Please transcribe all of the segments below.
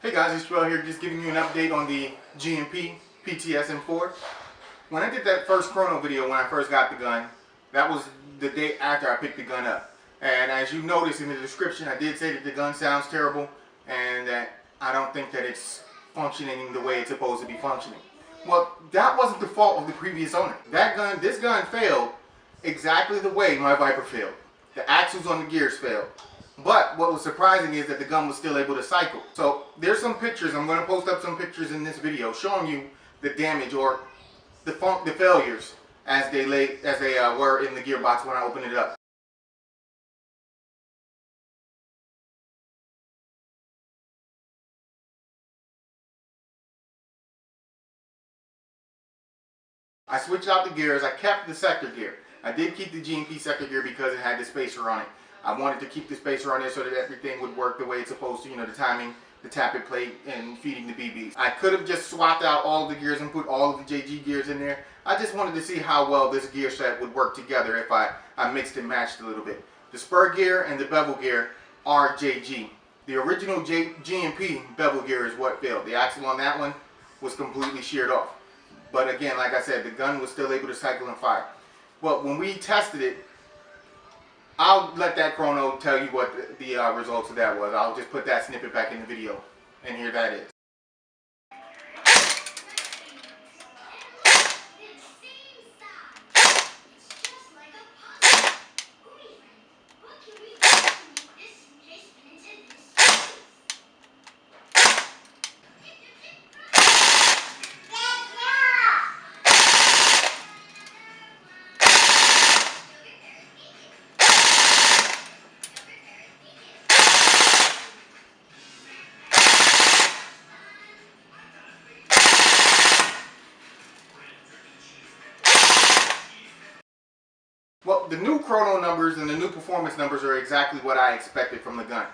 Hey guys, it's Joel here, just giving you an update on the G&P PTS M4. When I did that first chrono video when I first got the gun, that was the day after I picked the gun up. And as you notice in the description, I did say that the gun sounds terrible and that I don't think that it's functioning the way it's supposed to be functioning. Well, that wasn't the fault of the previous owner. This gun failed exactly the way my Viper failed. The axles on the gears failed. But what was surprising is that the gun was still able to cycle. So there's some pictures, I'm going to post up some pictures in this video showing you the damage or the failures as they were in the gearbox when I opened it up. I switched out the gears. I kept the sector gear. I did keep the G&P sector gear because it had the spacer on it. I wanted to keep the spacer on there so that everything would work the way it's supposed to, you know, the timing, the tappet plate, and feeding the BBs. I could have just swapped out all of the gears and put all of the JG gears in there. I just wanted to see how well this gear set would work together if I mixed and matched a little bit. The spur gear and the bevel gear are JG. The original G&P bevel gear is what failed. The axle on that one was completely sheared off. But again, like I said, the gun was still able to cycle and fire. Well, when we tested it, I'll let that chrono tell you what the results of that was. I'll just put that snippet back in the video, and here that is. Well, the new chrono numbers and the new performance numbers are exactly what I expected from the gun.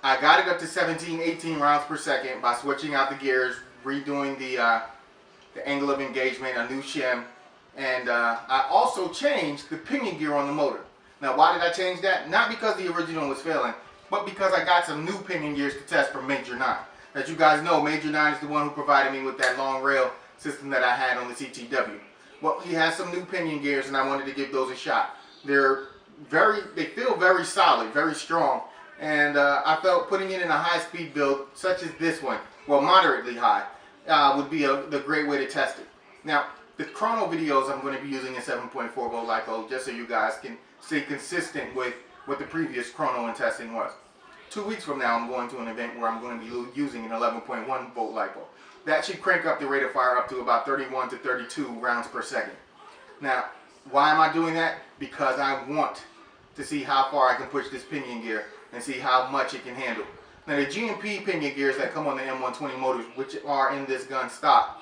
I got it up to 17, 18 rounds per second by switching out the gears, redoing the angle of engagement, a new shim, and I also changed the pinion gear on the motor. Now, why did I change that? Not because the original was failing, but because I got some new pinion gears to test from Major 9. As you guys know, Major 9 is the one who provided me with that long rail system that I had on the CTW. Well, he has some new pinion gears, and I wanted to give those a shot. They feel very solid, very strong, and I felt putting it in a high-speed build, such as this one, well, moderately high, would be the great way to test it. Now, the chrono videos, I'm going to be using a 7.4 volt LiPo, just so you guys can stay consistent with what the previous chrono and testing was. 2 weeks from now, I'm going to an event where I'm going to be using an 11.1 volt LiPo. That should crank up the rate of fire up to about 31 to 32 rounds per second. Now, why am I doing that? Because I want to see how far I can push this pinion gear and see how much it can handle. Now, the G&P pinion gears that come on the M120 motors, which are in this gun stock,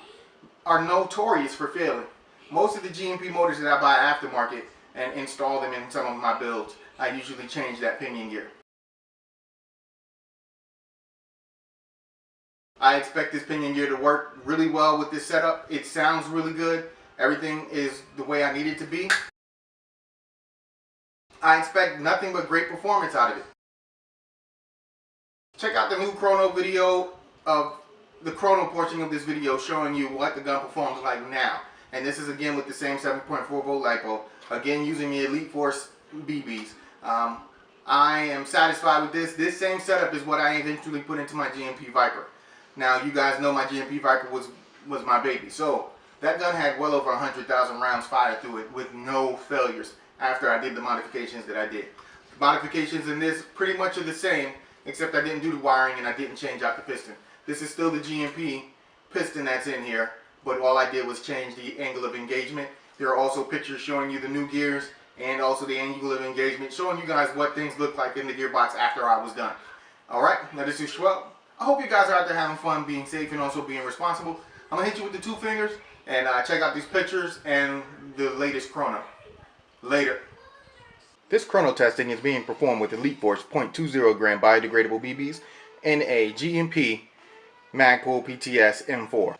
are notorious for failing. Most of the G&P motors that I buy aftermarket and install them in some of my builds, I usually change that pinion gear. I expect this pinion gear to work really well with this setup. It sounds really good. Everything is the way I need it to be. I expect nothing but great performance out of it. Check out the new chrono video of the chrono portion of this video showing you what the gun performs like now. And this is again with the same 7.4 volt LiPo. Again using the Elite Force BBs. I am satisfied with this. This same setup is what I eventually put into my G&P Viper. Now, you guys know my G&P Viper was my baby. So, that gun had well over 100,000 rounds fired through it with no failures after I did the modifications that I did. The modifications in this pretty much are the same, except I didn't do the wiring and I didn't change out the piston. This is still the G&P piston that's in here, but all I did was change the angle of engagement. There are also pictures showing you the new gears and also the angle of engagement, showing you guys what things look like in the gearbox after I was done. Alright, now this is Schwell. I hope you guys are out there having fun, being safe, and also being responsible. I'm going to hit you with the 2 fingers, and check out these pictures and the latest chrono. Later. This chrono testing is being performed with Elite Force 0.20 gram biodegradable BBs and a G&P Magpul PTS M4.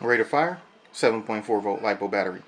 Rate of fire, 7.4 volt LiPo battery.